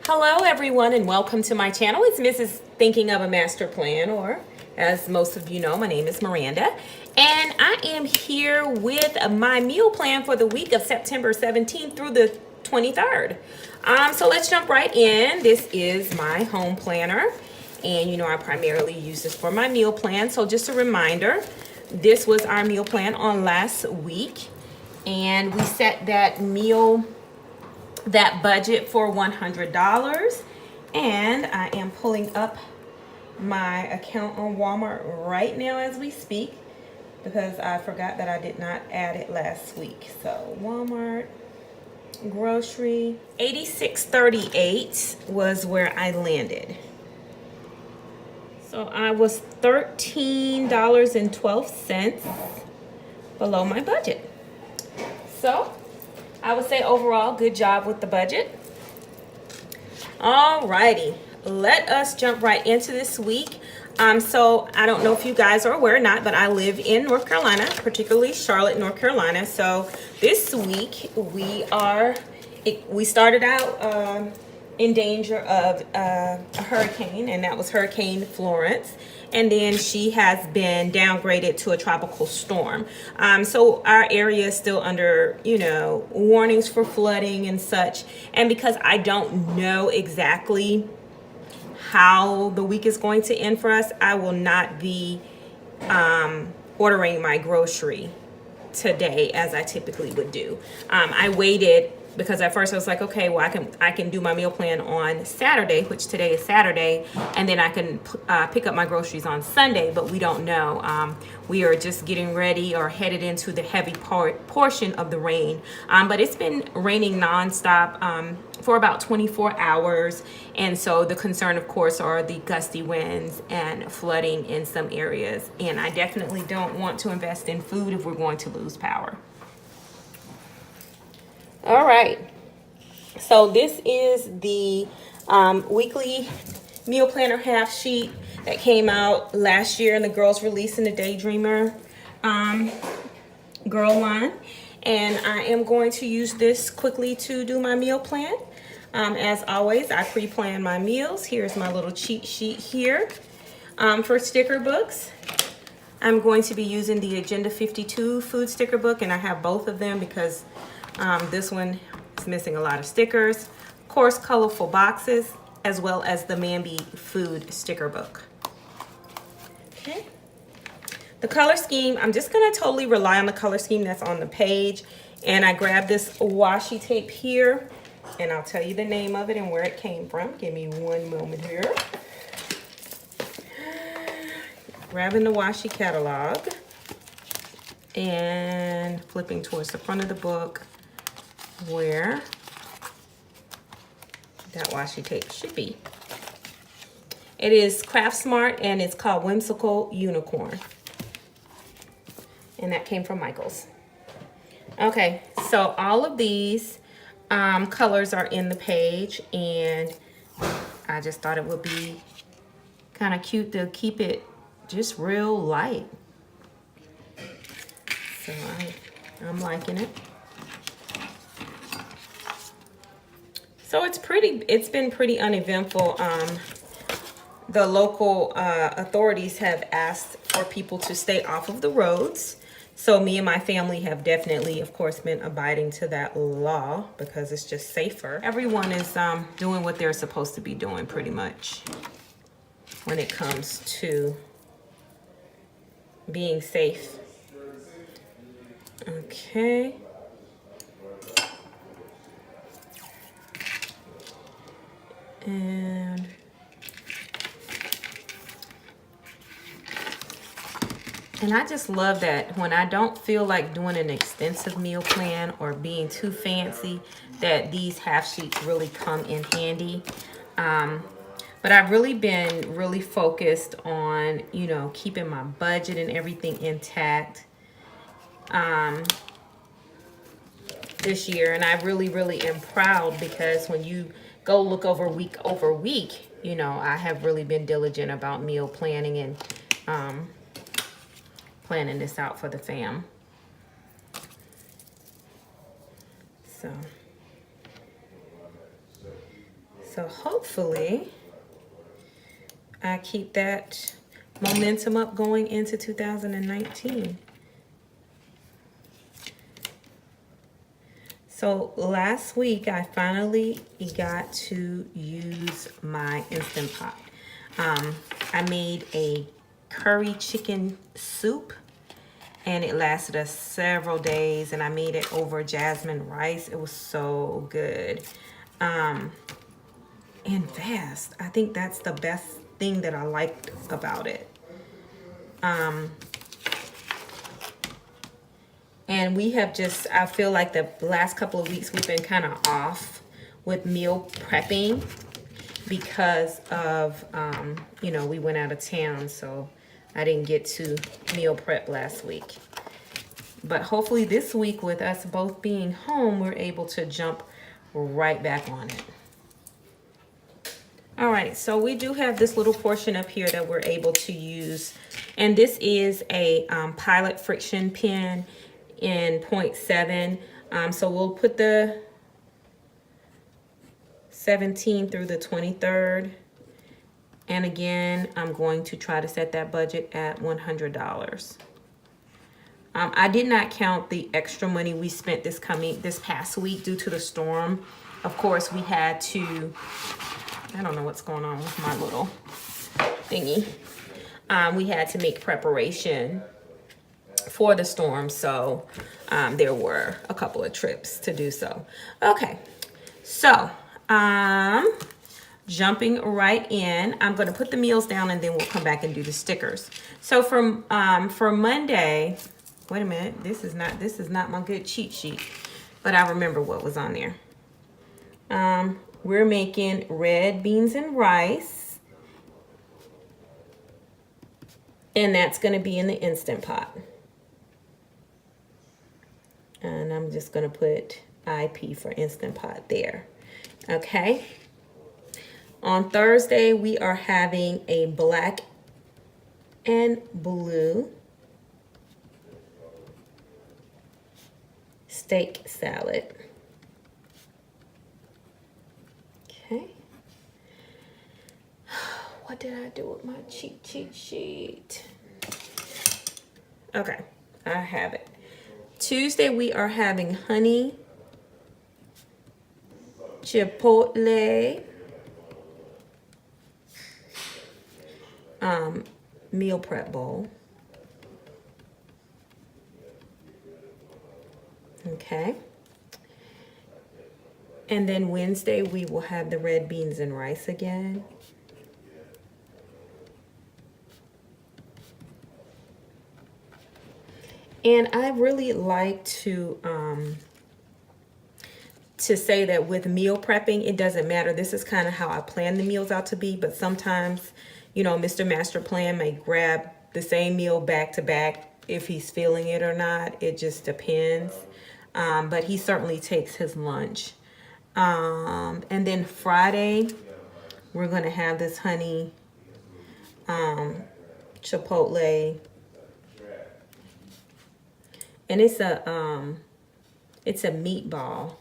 Hello everyone and welcome to my channel. It's Mrs. Thinking of a Master Plan, or as most of you know, my name is Miranda. And I am here with my meal plan for the week of September 17th through the 23rd. So let's jump right in. This is my home planner. And you know, I primarily use this for my meal plan. So just a reminder, this was our meal plan on last week. And we set that budget for $100, and I am pulling up my account on Walmart right now as we speak because I forgot that I did not add it last week. So Walmart grocery, $86.38 was where I landed. So I was $13.12 below my budget. So I would say overall, good job with the budget. Alrighty, let us jump right into this week. So I don't know if you guys are aware or not, but I live in North Carolina, particularly Charlotte, North Carolina. So this week we started out in danger of a hurricane, and that was Hurricane Florence. And then she has been downgraded to a tropical storm. So our area is still under, warnings for flooding and such. And because I don't know exactly how the week is going to end for us, I will not be ordering my grocery today as I typically would do. I waited because at first I was like, okay, well, I can do my meal plan on Saturday, which today is Saturday, and then I can pick up my groceries on Sunday, but we don't know. We are just getting ready or headed into the heavy portion of the rain. But it's been raining nonstop for about 24 hours. And so the concern, of course, are the gusty winds and flooding in some areas. And I definitely don't want to invest in food if we're going to lose power. All right, so this is the weekly meal planner half sheet that came out last year, and the girls released in the Daydreamer girl line. And I am going to use this quickly to do my meal plan. As always, I pre-plan my meals. Here's my little cheat sheet here. For sticker books, I'm going to be using the Agenda 52 food sticker book, and I have both of them because this one is missing a lot of stickers. Of course, colorful boxes, as well as the Mambi food sticker book. Okay. The color scheme, I'm just going to totally rely on the color scheme that's on the page. And I grabbed this washi tape here, and I'll tell you the name of it and where it came from. Give me one moment here. Grabbing the washi catalog and flipping towards the front of the book where that washi tape should be. It is Craft Smart, and it's called Whimsical Unicorn. And that came from Michael's. Okay, so all of these colors are in the page, and I just thought it would be kind of cute to keep it just real light. So I'm liking it. So it's been pretty uneventful. The local authorities have asked for people to stay off of the roads. So me and my family have definitely, of course, been abiding to that law because it's just safer. Everyone is doing what they're supposed to be doing pretty much when it comes to being safe. Okay. And I just love that when I don't feel like doing an extensive meal plan or being too fancy, that these half sheets really come in handy. But I've really been really focused on, keeping my budget and everything intact this year. And I really am proud because when you go look over week, I have really been diligent about meal planning and planning this out for the fam. So hopefully I keep that momentum up going into 2019. So last week I finally got to use my Instant Pot. I made a curry chicken soup and it lasted us several days, and I made it over jasmine rice. It was so good. And fast. I think that's the best thing that I liked about it. And we have just, I feel like the last couple of weeks we've been kind of off with meal prepping because of, you know, we went out of town, so I didn't get to meal prep last week. But hopefully this week, with us both being home, we're able to jump right back on it. All right, so we do have this little portion up here that we're able to use. And this is a Pilot friction pen in 0.7. So we'll put the 17th through the 23rd. And again, I'm going to try to set that budget at $100. I did not count the extra money we spent this past week due to the storm. Of course, we had to, I don't know what's going on with my little thingy. We had to make preparation for the storm, so there were a couple of trips to do so. Okay, so jumping right in, I'm going to put the meals down and then we'll come back and do the stickers. So for Monday, wait a minute, this is not my good cheat sheet, but I remember what was on there. We're making red beans and rice, and that's going to be in the Instant Pot. And I'm just going to put IP for Instant Pot there. Okay. On Thursday, we are having a black and blue steak salad. Okay. What did I do with my cheat sheet? Okay, I have it. Tuesday, we are having honey chipotle meal prep bowl. Okay. And then Wednesday, we will have the red beans and rice again. And I really like to say that with meal prepping, it doesn't matter. This is kind of how I plan the meals out to be. But sometimes, you know, Mr. Master Plan may grab the same meal back to back if he's feeling it or not. It just depends. But he certainly takes his lunch. And then Friday, we're going to have this honey chipotle. And it's a meatball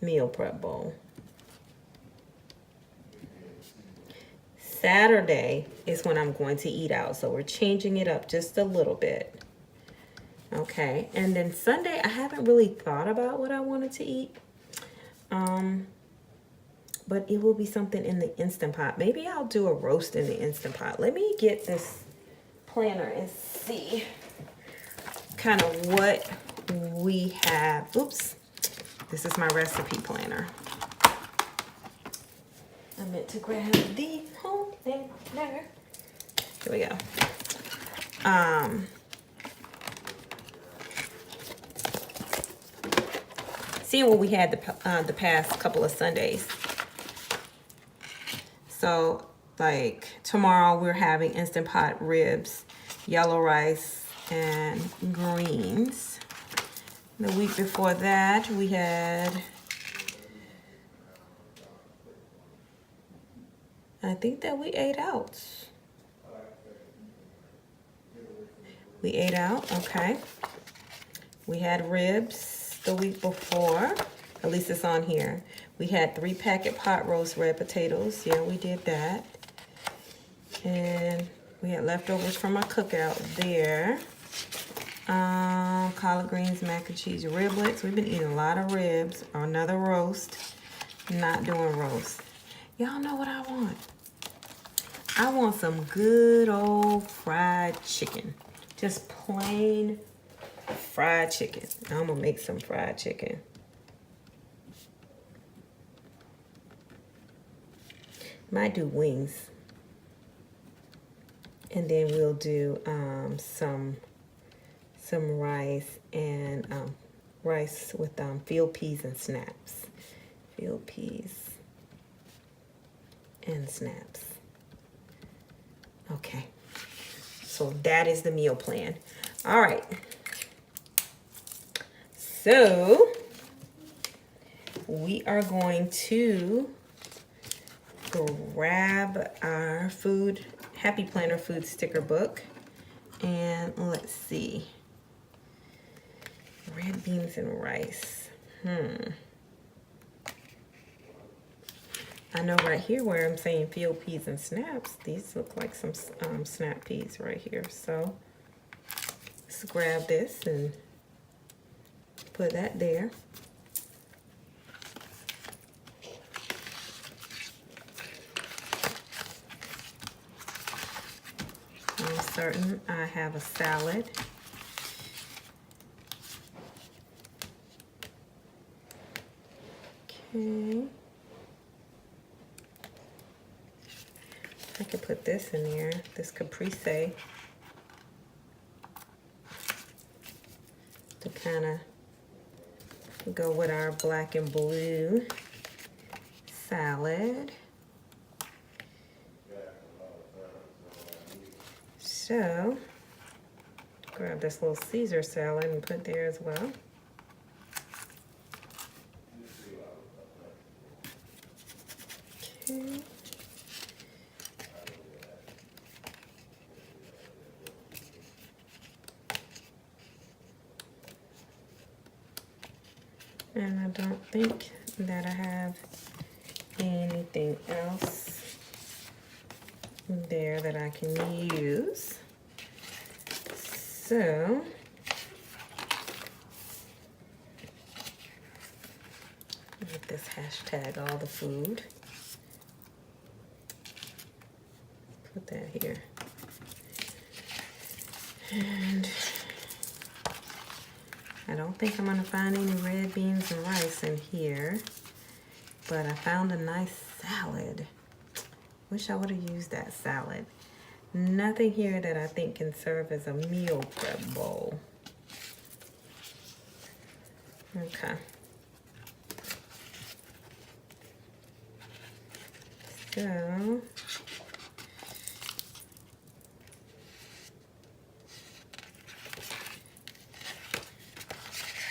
meal prep bowl. Saturday is when I'm going to eat out, so we're changing it up just a little bit. Okay, and then Sunday, I haven't really thought about what I wanted to eat. But it will be something in the Instant Pot. Maybe I'll do a roast in the Instant Pot. Let me get this planner and see kind of what we have. Oops, this is my recipe planner. I meant to grab the home planner. Here we go. Seeing what we had the past couple of Sundays. So, like, tomorrow we're having Instant Pot ribs, yellow rice, and greens. The week before that, we had, I think that we ate out. We ate out, okay. We had ribs the week before. At least it's on here. We had 3-packet pot roast red potatoes. Yeah, we did that. And we had leftovers from our cookout there. Collard greens, mac and cheese, riblets. We've been eating a lot of ribs. Another roast. Not doing roast. Y'all know what I want? I want some good old fried chicken. Just plain fried chicken. I'm gonna make some fried chicken. Might do wings. And then we'll do some rice and rice with field peas and snaps. Field peas and snaps. Okay, so that is the meal plan. All right, so we are going to grab our food, Happy Planner food sticker book, and let's see, red beans and rice. I know right here where I'm saying field peas and snaps, these look like some snap peas right here. So let's grab this and put that there. I'm certain I have a salad. Okay. I could put this in there, this caprese, to kind of go with our black and blue salad. So, grab this little Caesar salad and put there as well. Okay. And I don't think that I have anything else there that I can use. So, with this hashtag all the food, put that here. And I don't think I'm gonna find any red beans and rice in here, but I found a nice salad. Wish I would have used that salad. Nothing here that I think can serve as a meal prep bowl. Okay. So,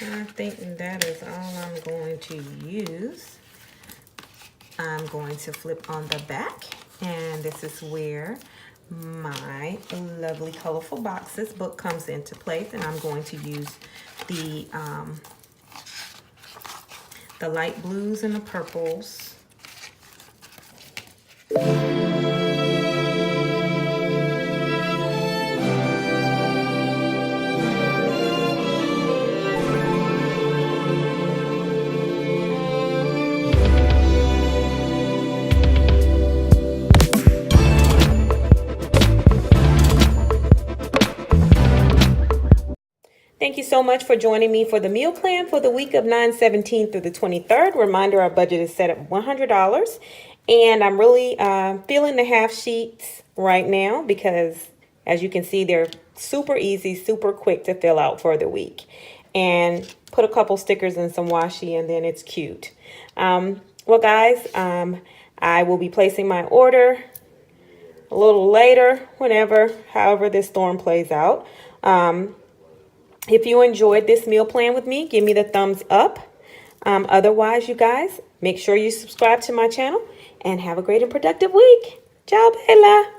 I think that is all I'm going to use. I'm going to flip on the back, and this is where my lovely colorful boxes book comes into place, and I'm going to use the light blues and the purples. Thank you so much for joining me for the meal plan for the week of 9/17 through the 23rd. Reminder, our budget is set at $100. And I'm really feeling the half sheets right now because, as you can see, they're super easy, super quick to fill out for the week. And put a couple stickers and some washi, and then it's cute. Well, guys, I will be placing my order a little later, however this storm plays out. If you enjoyed this meal plan with me, give me the thumbs up. Otherwise, you guys, make sure you subscribe to my channel and have a great and productive week. Ciao, Bella.